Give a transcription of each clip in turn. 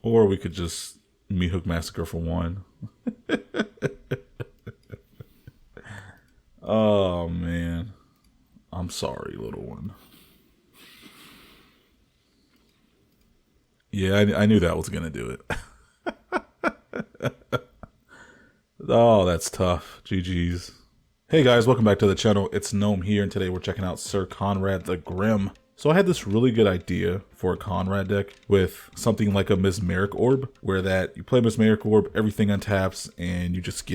Or we could just Meat Hook Massacre for one. Oh, man. I'm sorry, little one. Yeah, I knew that was going to do it. Oh, that's tough. GG's. Hey guys, welcome back to the channel. It's Gnome here, and today we're checking out Syr Konrad the Grim. So I had this really good idea for a Konrad deck with something like a Mesmeric Orb, where that you play Mesmeric Orb, everything untaps, and you just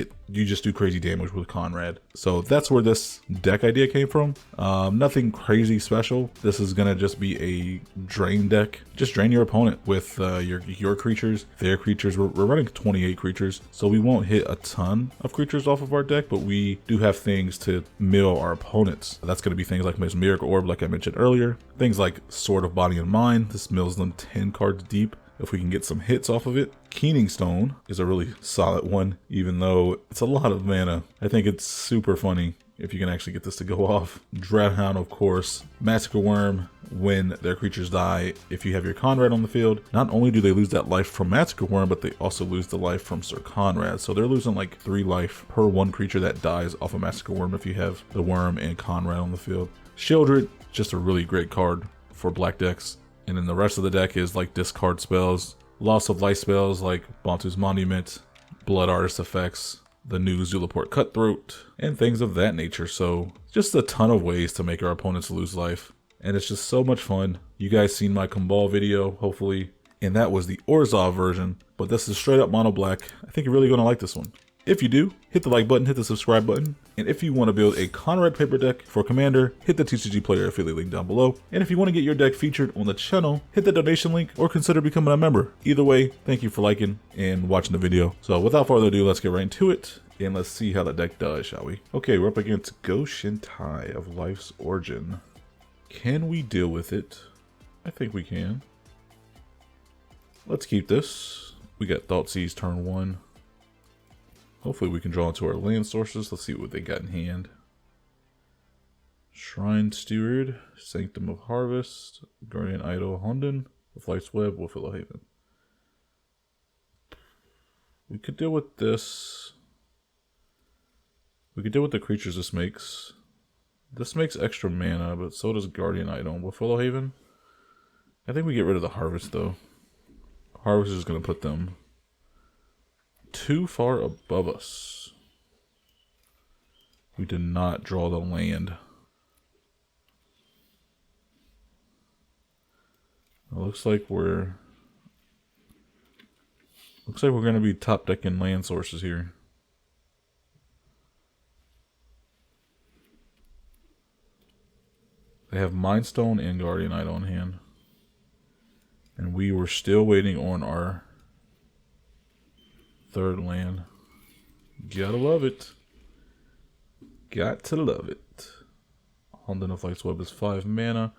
do crazy damage with Konrad. So that's where this deck idea came from. Nothing crazy special. This is gonna just be a drain deck. Just drain your opponent with your creatures, their creatures. We're running 28 creatures, so we won't hit a ton of creatures off of our deck, but we do have things to mill our opponents. That's gonna be things like Mesmeric Orb, like I mentioned earlier. Things like Sword of Body and Mind. This mills them 10 cards deep if we can get some hits off of it. Keening Stone is a really solid one, even though it's a lot of mana. I think it's super funny if you can actually get this to go off. Dreadhound, of course. Massacre Worm, when their creatures die, if you have your Konrad on the field, not only do they lose that life from Massacre Worm, but they also lose the life from Syr Konrad. So they're losing like 3 life per one creature that dies off of Massacre Worm if you have the Worm and Konrad on the field. Shieldred, just a really great card for black decks. And then the rest of the deck is like discard spells, loss of life spells like Bantu's Monument, Blood Artist effects, the new Zulaport Cutthroat, and things of that nature. So just a ton of ways to make our opponents lose life. And it's just so much fun. You guys seen my Kumbal video, hopefully. And that was the Orzhov version, but this is straight up mono black. I think you're really gonna like this one. If you do, hit the like button, hit the subscribe button. And if you want to build a Konrad paper deck for Commander, hit the TCG Player affiliate link down below. And if you want to get your deck featured on the channel, hit the donation link or consider becoming a member. Either way, thank you for liking and watching the video. So without further ado, let's get right into it. And let's see how the deck does, shall we? Okay, we're up against Goshintai of Life's Origin. Can we deal with it? I think we can. Let's keep this. We got Thoughtseize turn 1. Hopefully we can draw into our land sources. Let's see what they got in hand. Shrine Steward, Sanctum of Harvest, Guardian Idol Hunden, with Life's Web, Wolfillow Haven. We could deal with this. We could deal with the creatures this makes. This makes extra mana, but so does Guardian Idol and Wolfillow Haven. I think we get rid of the Harvest though. Harvest is going to put them too far above us. We did not draw the land. It looks like we're going to be top decking land sources here. They have Mind Stone and Guardian Idol in hand. And we were still waiting on our third land. Gotta love it. Got to love it. Hunden of Life's Web is 5 mana.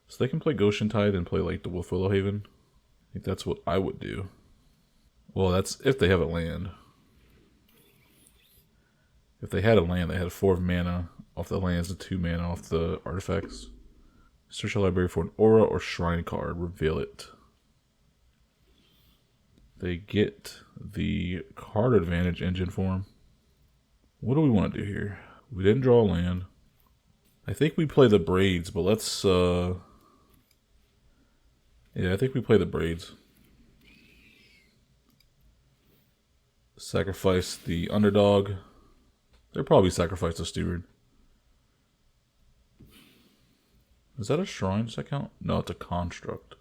So they can play Goshintai and play like the Wolfillow Haven. I think that's what I would do. Well, that's if they have a land. If they had a land, they had 4 mana off the lands and 2 mana off the artifacts. Search your library for an aura or shrine card. Reveal it. They get the card advantage engine form. What do we want to do here? We didn't draw a land. I think we play the Braids, but let's yeah, I think we play the Braids. Sacrifice the Underdog. They'll probably sacrifice the Steward. Is that a shrine? Does that count? No, it's a construct.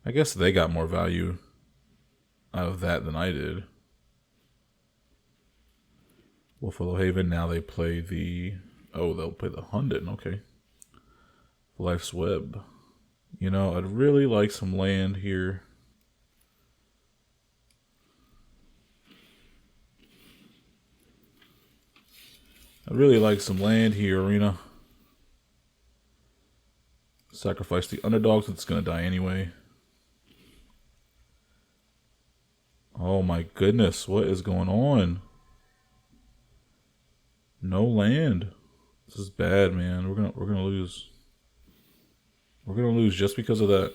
I guess they got more value out of that than I did. Wolfillow Haven, now they play the... Oh, they'll play the Hunden, okay. Life's Web. You know, I'd really like some land here. I'd really like some land here, Arena. Sacrifice the Underdog since it's going to die anyway. Oh my goodness, what is going on? No land. This is bad, man. We're gonna lose. We're gonna lose just because of that.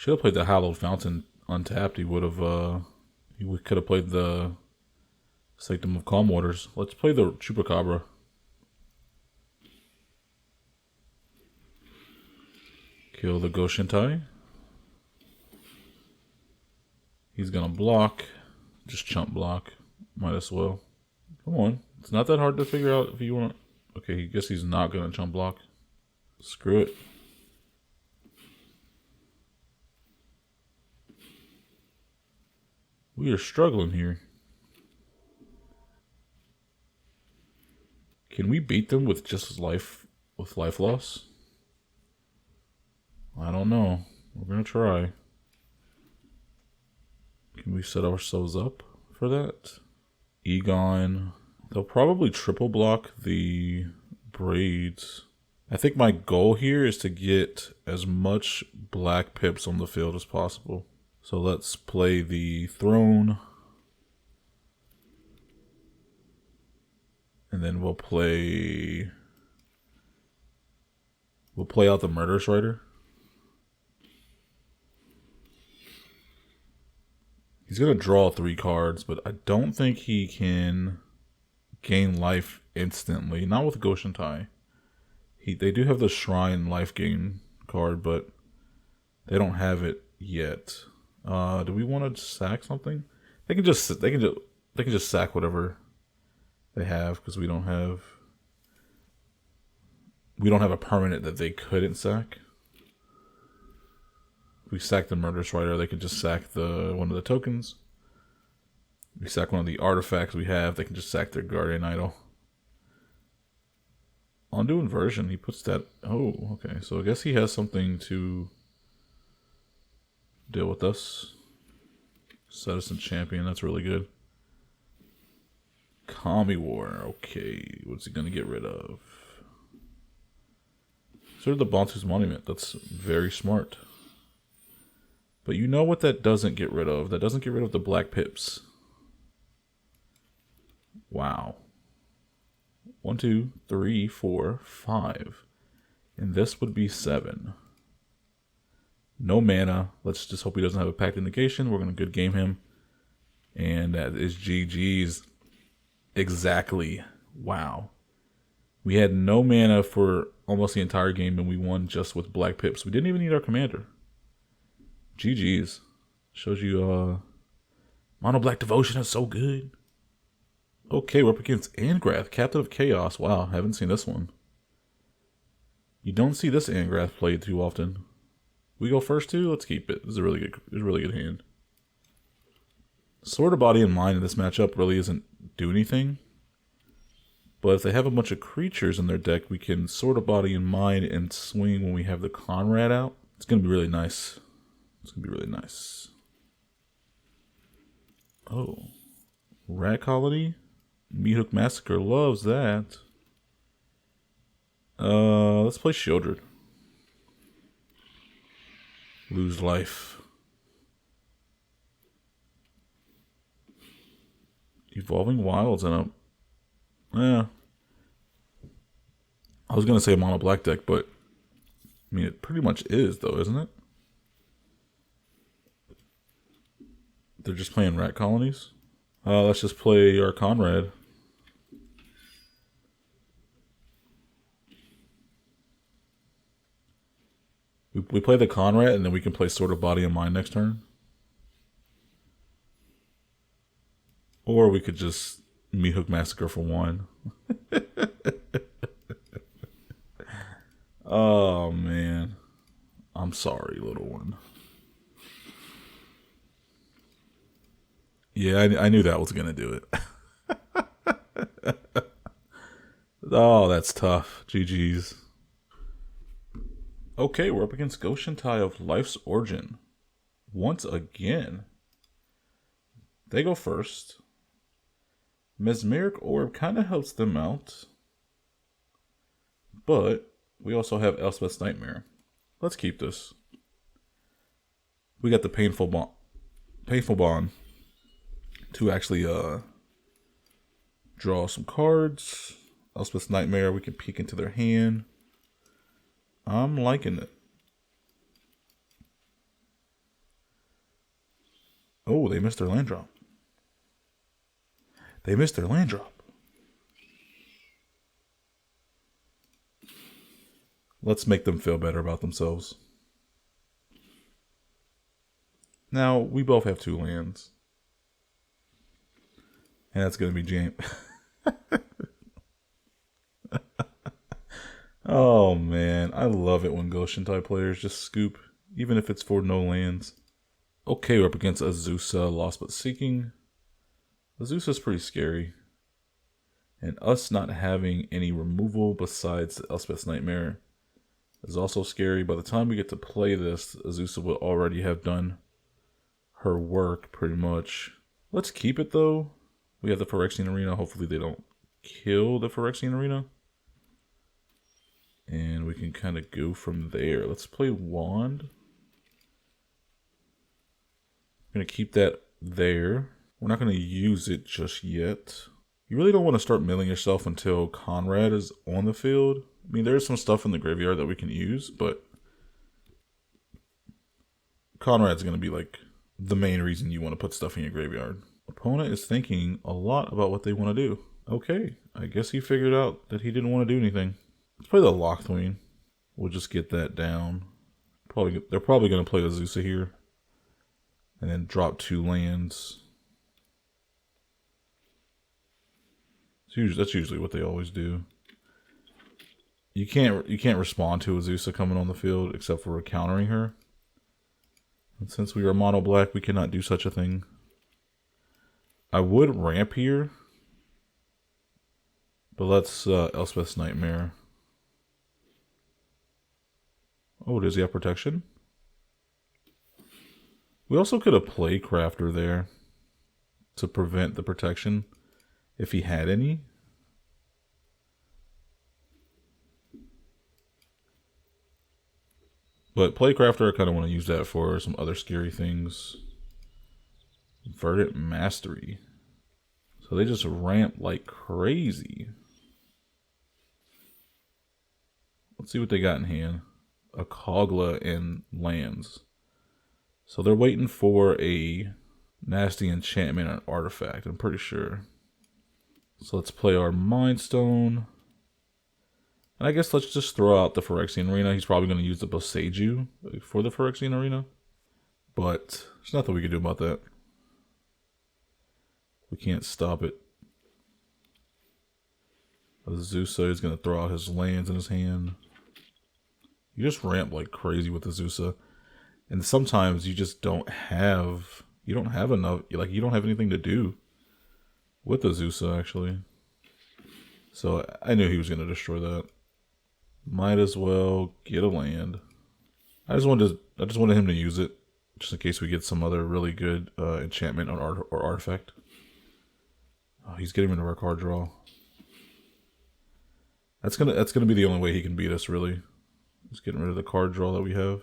Should have played the Hallowed Fountain untapped. He would have. He could have played the Sanctum of Calm Waters. Let's play the Chupacabra. Kill the Goshintai. He's gonna block. Just chump block. Might as well. Come on. It's not that hard to figure out if you want. Okay, I guess he's not gonna chump block. Screw it. We are struggling here. Can we beat them with just life loss? I don't know. We're gonna try. Can we set ourselves up for that? Egon. They'll probably triple block the braids. I think my goal here is to get as much black pips on the field as possible. So let's play the throne. And then we'll play out the Murderous Rider. He's going to draw 3 cards, but I don't think he can gain life instantly. Not with Goshintai. They do have the Shrine life gain card, but they don't have it yet. Do we want to sack something? They can just sack whatever they have because we don't have a permanent that they couldn't sack. If we sack the Murderous Rider, they could just sack one of the tokens. If we sack one of the artifacts we have, they can just sack their Guardian Idol. Undo Inversion, he puts that. Oh, okay. So I guess he has something to deal with us. Citizen Champion, that's really good. Kami War, okay. What's he gonna get rid of? Sort of the Bantu's Monument, that's very smart. But you know what that doesn't get rid of? That doesn't get rid of the black pips. Wow. 1, 2, 3, 4, 5. And this would be 7. No mana. Let's just hope he doesn't have a Pact Negation. We're going to good game him. And that is GG's. Exactly. Wow. We had no mana for almost the entire game, and we won just with black pips. We didn't even need our commander. GG's. Shows you, Mono Black Devotion is so good. Okay, we're up against Angrath, Captain of Chaos. Wow, haven't seen this one. You don't see this Angrath played too often. We go first too? Let's keep it. This is a really good hand. Sword of Body and Mind in this matchup really doesn't do anything. But if they have a bunch of creatures in their deck, we can Sword of Body and Mind and swing when we have the Konrad out. It's going to be really nice. It's going to be really nice. Oh. Rat Colony? Meathook Massacre loves that. Let's play Shieldred. Lose life. Evolving Wilds and I was gonna say a mono black deck, but I mean it pretty much is though, isn't it? They're just playing rat colonies. Let's just play our Konrad. We play the Konrad and then we can play Sword of Body and Mind next turn. Or we could just Meathook Massacre for 1. Oh man. I'm sorry, little one. Yeah, I knew that was going to do it. Oh, that's tough. GG's. Okay, we're up against Goshintai of Life's Origin. Once again. They go first. Mesmeric Orb kind of helps them out. But we also have Elspeth's Nightmare. Let's keep this. We got the Painful Bond to actually draw some cards. Elspeth's Nightmare, we can peek into their hand. I'm liking it. Oh, they missed their land drop. They missed their land drop. Let's make them feel better about themselves. Now, we both have 2 lands. And that's going to be James. Oh, man. I love it when Goshen type players just scoop, even if it's for no lands. Okay, we're up against Azusa, Lost But Seeking. Azusa's pretty scary. And us not having any removal besides Elspeth's Nightmare is also scary. By the time we get to play this, Azusa will already have done her work, pretty much. Let's keep it, though. We have the Phyrexian Arena. Hopefully they don't kill the Phyrexian Arena. And we can kind of go from there. Let's play Wand. I'm going to keep that there. We're not going to use it just yet. You really don't want to start milling yourself until Konrad is on the field. I mean, there's some stuff in the graveyard that we can use, but Konrad's going to be like the main reason you want to put stuff in your graveyard. Opponent is thinking a lot about what they want to do. Okay, I guess he figured out that he didn't want to do anything. Let's play the Locthwain. We'll just get that down. They're probably going to play Azusa here. And then drop 2 lands. That's usually what they always do. You can't respond to Azusa coming on the field except for countering her. And since we are mono black, we cannot do such a thing. I would ramp here, but let's Elspeth's Nightmare. Oh, does he have protection? We also could have played Crafter there to prevent the protection if he had any. But Playcrafter, I kind of want to use that for some other scary things. Verdant Mastery. So they just ramp like crazy. Let's see what they got in hand. A Kogla and lands. So they're waiting for a nasty enchantment and artifact, I'm pretty sure. So let's play our Mind Stone. And I guess let's just throw out the Phyrexian Arena. He's probably going to use the Boseiju for the Phyrexian Arena. But there's nothing we can do about that. We can't stop it. Azusa is going to throw out his lands in his hand. You just ramp like crazy with Azusa. And sometimes you just don't have... You don't have enough... Like, you don't have anything to do with Azusa, actually. So I knew he was going to destroy that. Might as well get a land. I just wanted him to use it, just in case we get some other really good enchantment or artifact. Oh, he's getting rid of our card draw. That's gonna be the only way he can beat us, really. Just getting rid of the card draw that we have.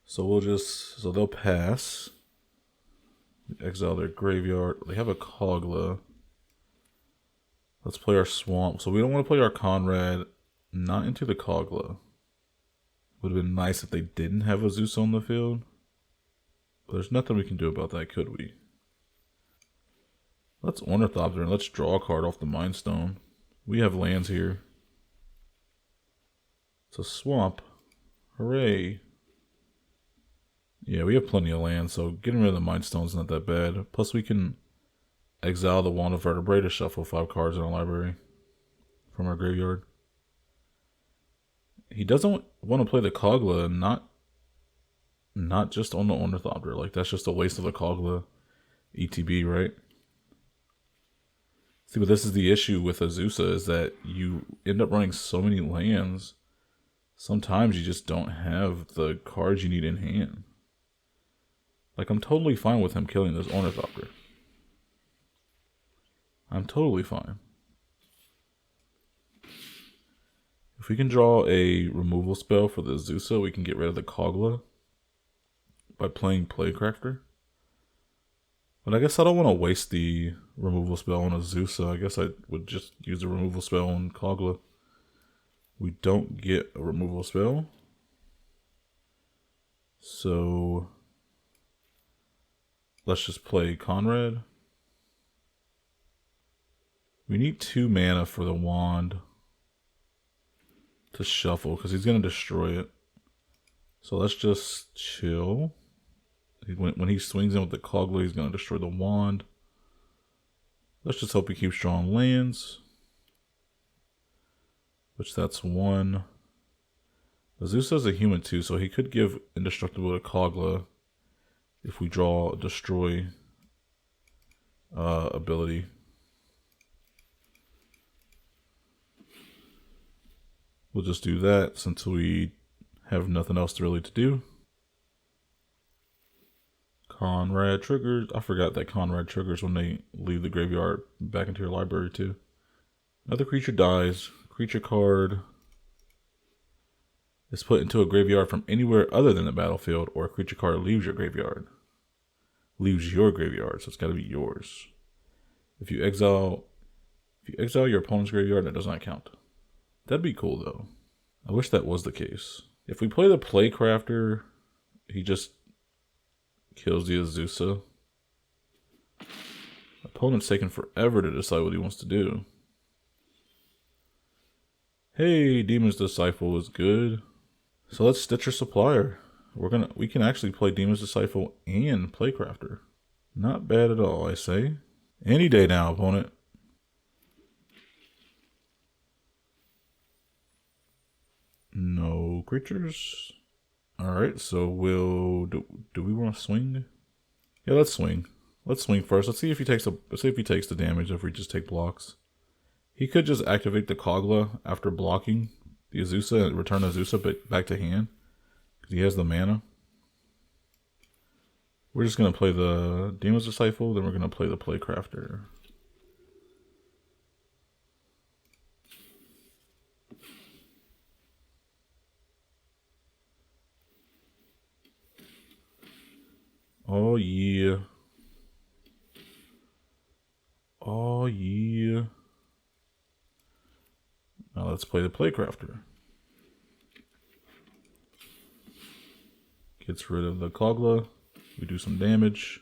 So they'll pass. Exile their graveyard. They have a Kogla. Let's play our Swamp. So we don't want to play our Konrad. Not into the Kogla. Would have been nice if they didn't have Azusa on the field. But there's nothing we can do about that, could we? Let's Ornithopter and let's draw a card off the Mind Stone. We have lands here. It's a swamp. Hooray. Yeah, we have plenty of land, so getting rid of the Mind Stone's not that bad. Plus we can exile the Wand of Vertebrae to shuffle 5 cards in our library from our graveyard. He doesn't want to play the Kogla, not just on the Ornithopter. Like, that's just a waste of the Kogla ETB, right? See, but this is the issue with Azusa, is that you end up running so many lands, sometimes you just don't have the cards you need in hand. Like, I'm totally fine with him killing this Ornithopter. I'm totally fine. If we can draw a removal spell for the Azusa, we can get rid of the Kogla by playing Playcrafter. But I guess I don't want to waste the removal spell on Azusa. I guess I would just use a removal spell on Kogla. We don't get a removal spell. So let's just play Konrad. We need 2 mana for the wand to shuffle because he's going to destroy it. So let's just chill. When he swings in with the Kogla, he's going to destroy the wand. Let's just hope he keeps drawing lands. Which that's 1. Azusa's a human too, so he could give Indestructible to Kogla if we draw a destroy ability. We'll just do that since we have nothing else really to do. Konrad triggers. I forgot that Konrad triggers when they leave the graveyard back into your library too. Another creature dies. Creature card is put into a graveyard from anywhere other than the battlefield, or a creature card leaves your graveyard. Leaves your graveyard, so it's got to be yours. If you exile your opponent's graveyard, that does not count. That'd be cool though. I wish that was the case. If we play the Playcrafter, he just kills the Azusa. Opponent's taking forever to decide what he wants to do. Hey, Demon's Disciple is good. So let's Stitcher Supplier. We can actually play Demon's Disciple and Playcrafter. Not bad at all, I say. Any day now, opponent. No creatures. Alright, so do we want to swing? Yeah, let's swing. Let's swing first. Let's see if he takes the damage, if we just take blocks. He could just activate the Kogla after blocking the Azusa and return Azusa back to hand, because he has the mana. We're just going to play the Demon's Disciple, then we're going to play the Playcrafter. Oh yeah. Oh yeah. Now let's play the Playcrafter. Gets rid of the Kogla. We do some damage.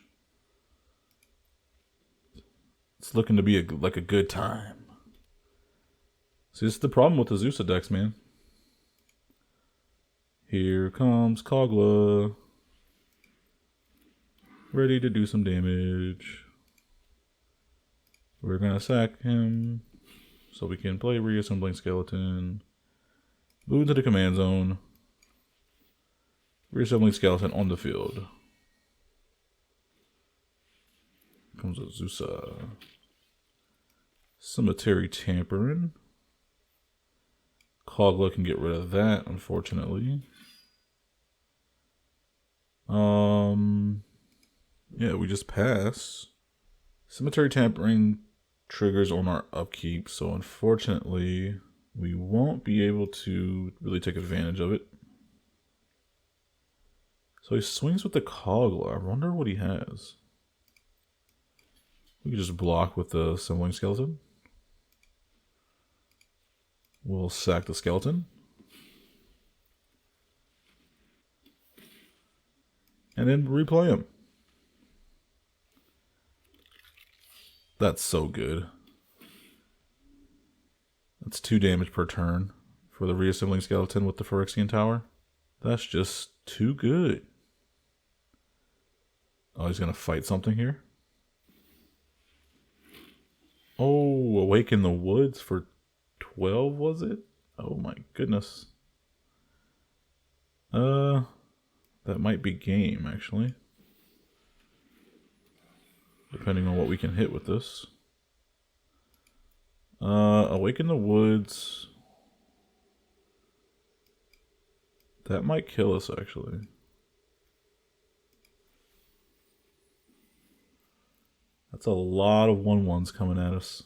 It's looking to be like a good time. See, this is the problem with the Azusa decks, man. Here comes Kogla. Ready to do some damage. We're gonna sack him so we can play Reassembling Skeleton. Move into the command zone. Reassembling Skeleton on the field. Here comes Azusa. Cemetery Tampering. Kogla can get rid of that, unfortunately. Yeah, we just pass. Cemetery Tampering triggers on our upkeep, so unfortunately we won't be able to really take advantage of it. So he swings with the Kogla. I wonder what he has. We can just block with the Assembling Skeleton. We'll sack the skeleton. And then replay him. That's so good. That's 2 damage per turn for the Reassembling Skeleton with the Phyrexian Tower. That's just too good. Oh, he's going to fight something here. Oh, Awaken the Woods for 12, was it? Oh my goodness. That might be game, actually. Depending on what we can hit with this. Awaken the Woods. That might kill us, actually. That's a lot of 1/1s coming at us.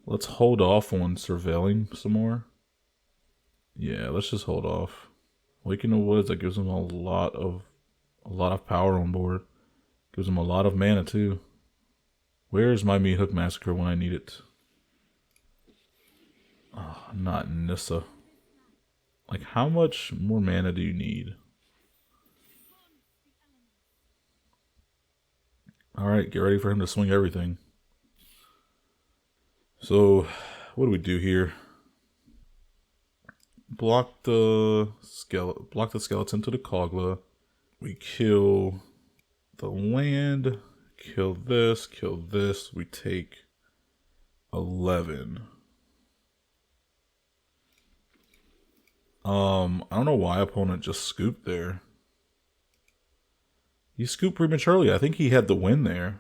Let's hold off on surveilling some more. Yeah, let's just hold off. Awaken the Woods, that gives them a lot of power on board. Gives them a lot of mana too. Where's my Meat Hook Massacre when I need it? Oh, not Nissa. Like, how much more mana do you need? Alright, get ready for him to swing everything. So, what do we do here? Block the skeleton to the Kogla. We kill the land, kill this, we take 11. I don't know why opponent just scooped there. He scooped prematurely. I think he had the win there.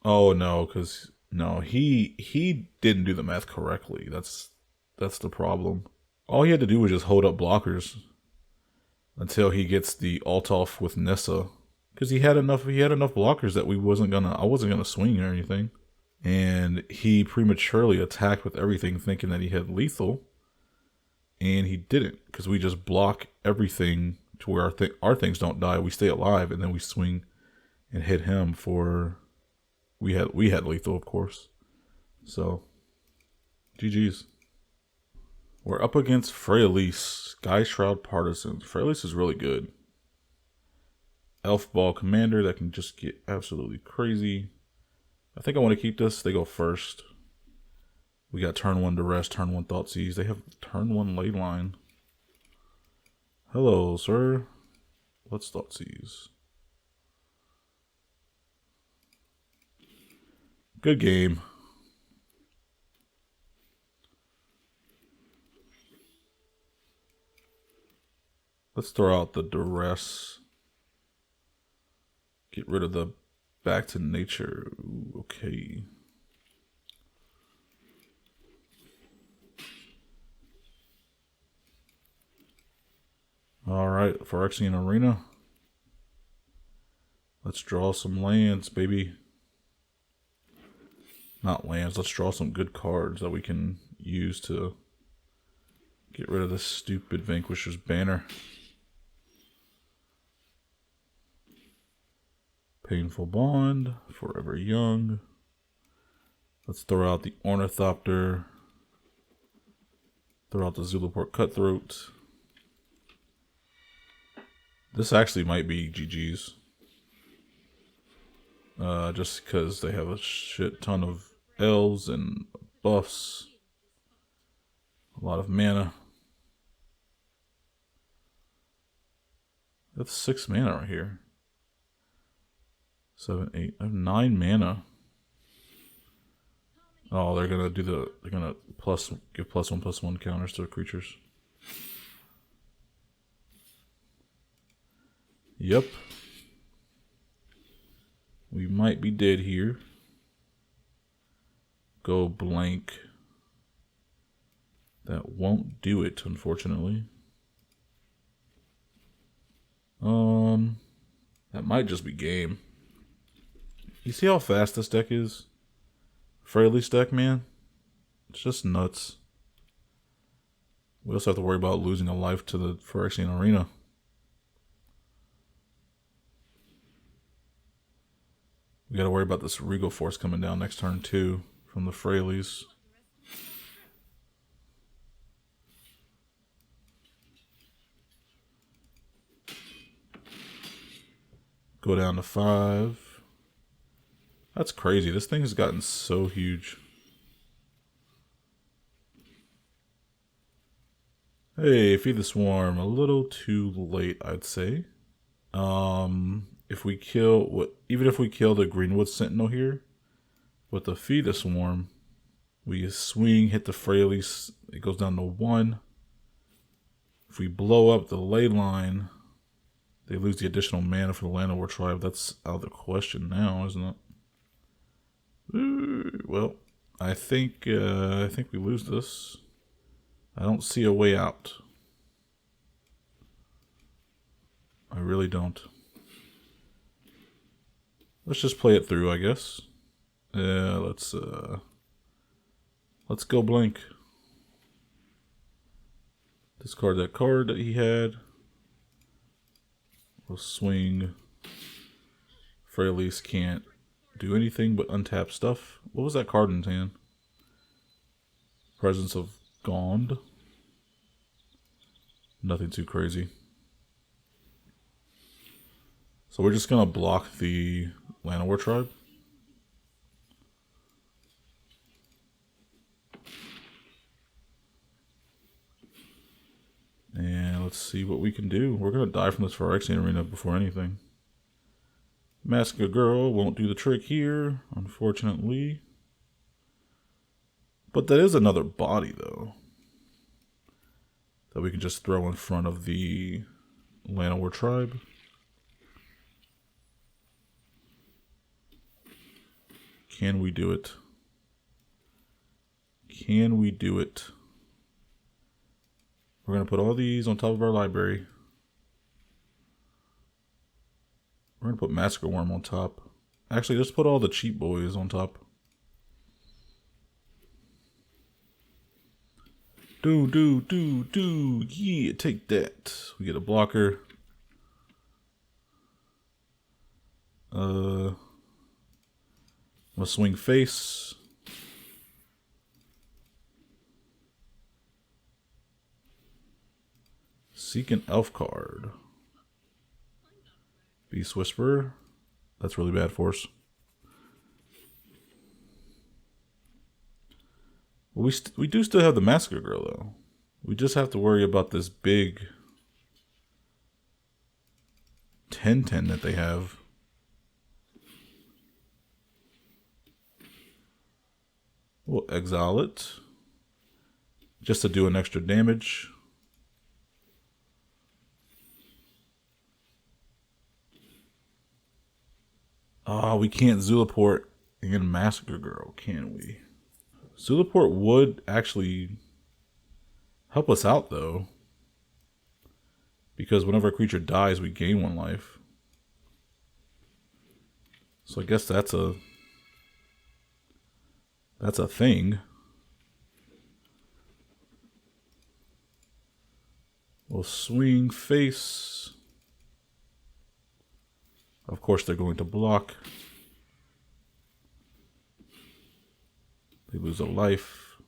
Oh no, because no, he didn't do the math correctly. That's the problem. All he had to do was just hold up blockers until he gets the ult off with Nissa, because he had enough blockers that I wasn't gonna swing or anything, and he prematurely attacked with everything, thinking that he had lethal, and he didn't, because we just block everything to where our things don't die. We stay alive, and then we swing and hit him for. We had lethal, of course. So, GG's. We're up against Freyalise, Sky Shroud Partisans. Freyalise is really good. Elf Brawl Commander that can just get absolutely crazy. I think I want to keep this. They go first. We got turn 1 Duress, turn 1 Thoughtseize. They have turn 1 Leyline. Hello, sir. Let's Thoughtseize. Good game. Let's throw out the Duress. Get rid of the back to nature. Ooh, okay. Alright, Phyrexian Arena. Let's draw some lands, baby. Not lands, let's draw some good cards that we can use to get rid of this stupid Vanquisher's Banner. Painful Bond, Forever Young. Let's throw out the Ornithopter. Throw out the Zulaport Cutthroat. This actually might be GG's. Just because they have a shit ton of elves and buffs. A lot of mana. That's 6 mana right here. 7, 8. I have 9 mana. Oh, they're gonna do they're gonna give +1/+1 counters to the creatures. Yep. We might be dead here. Go blank. That won't do it, unfortunately. That might just be game. You see how fast this deck is? Freyalise deck, man. It's just nuts. We also have to worry about losing a life to the Phyrexian Arena. We gotta worry about this Regal Force coming down next turn too from the Freyalise. Go down to 5. That's crazy. This thing has gotten so huge. Hey, Feed the Swarm. A little too late, I'd say. If we kill even if we kill the Greenwood Sentinel here with the Feed the Swarm, we swing, hit the Freyalise, it goes down to 1. If we blow up the Leyline, they lose the additional mana for the Llanowar Tribe. That's out of the question now, isn't it? Well, I think we lose this. I don't see a way out. I really don't. Let's just play it through, I guess. Yeah, let's go blank. Discard that card that he had. We'll swing. Freyalise can't do anything but untap stuff. What was that card in his hand? Presence of Gond. Nothing too crazy. So we're just gonna block the Llanowar Tribe. Let's see what we can do. We're gonna die from this Phyrexian Arena before anything. Massacre Girl won't do the trick here, unfortunately. But that is another body, though, that we can just throw in front of the Llanowar tribe. Can we do it? Can we do it? We're going to put all these on top of our library. We're going to put Massacre Worm on top. Actually, let's put all the cheap boys on top. Yeah, take that. We get a blocker. I'm gonna swing face. Seek an elf card. Beast Whisperer. That's really bad for us. Well, we do still have the Massacre Girl, though. We just have to worry about this big 10/10 that they have. We'll exile it just to do an extra damage. Oh, we can't Zulaport and Massacre Girl, can we? Zulaport would actually help us out, though, because whenever a creature dies, we gain 1 life. So I guess that's a thing. We'll swing face. Of course, they're going to block. They lose a life.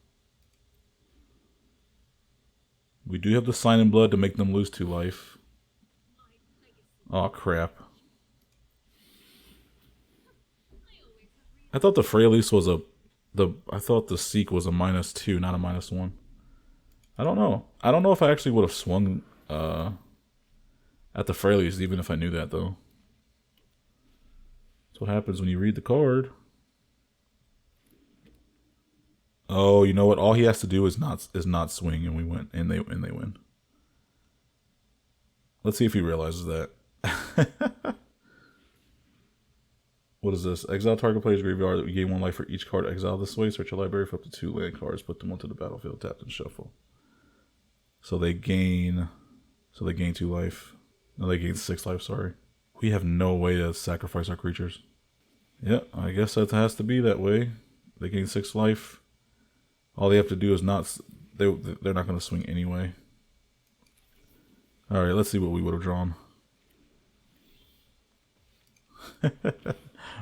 We do have the Sign in Blood to make them lose 2 life. Oh crap. I thought the Freyalise was I thought the Seek was a -2, not a -1. I don't know. I don't know if I actually would have swung at the Freyalise even if I knew that, though. That's what happens when you read the card. Oh, you know what? All he has to do is not swing, and we win, and they win. Let's see if he realizes that. What is this? Exile target player's graveyard. We gain 1 life for each card exiled this way. Search your library for up to 2 land cards. Put them onto the battlefield, tapped and shuffle. So they gain 2 life. No, they gain 6 life. Sorry. We have no way to sacrifice our creatures. Yeah, I guess that has to be that way. They gain 6 life. All they have to do is they're not going to swing anyway. All right, let's see what we would have drawn.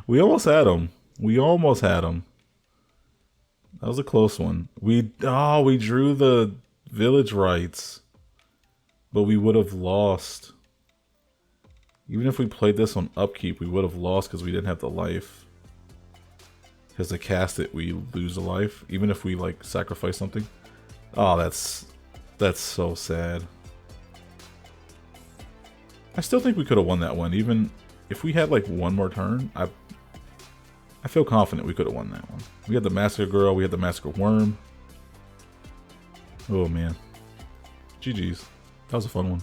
We almost had him. We almost had him. That was a close one. We drew the village rights, but we would have lost. Even if we played this on upkeep, we would have lost because we didn't have the life. Because to cast it, we lose a life, even if we like sacrifice something. Oh, that's so sad. I still think we could have won that one, even if we had like 1 more turn. I feel confident we could have won that one. We had the Massacre Girl, we had the Massacre Worm. Oh man. GG's. That was a fun one.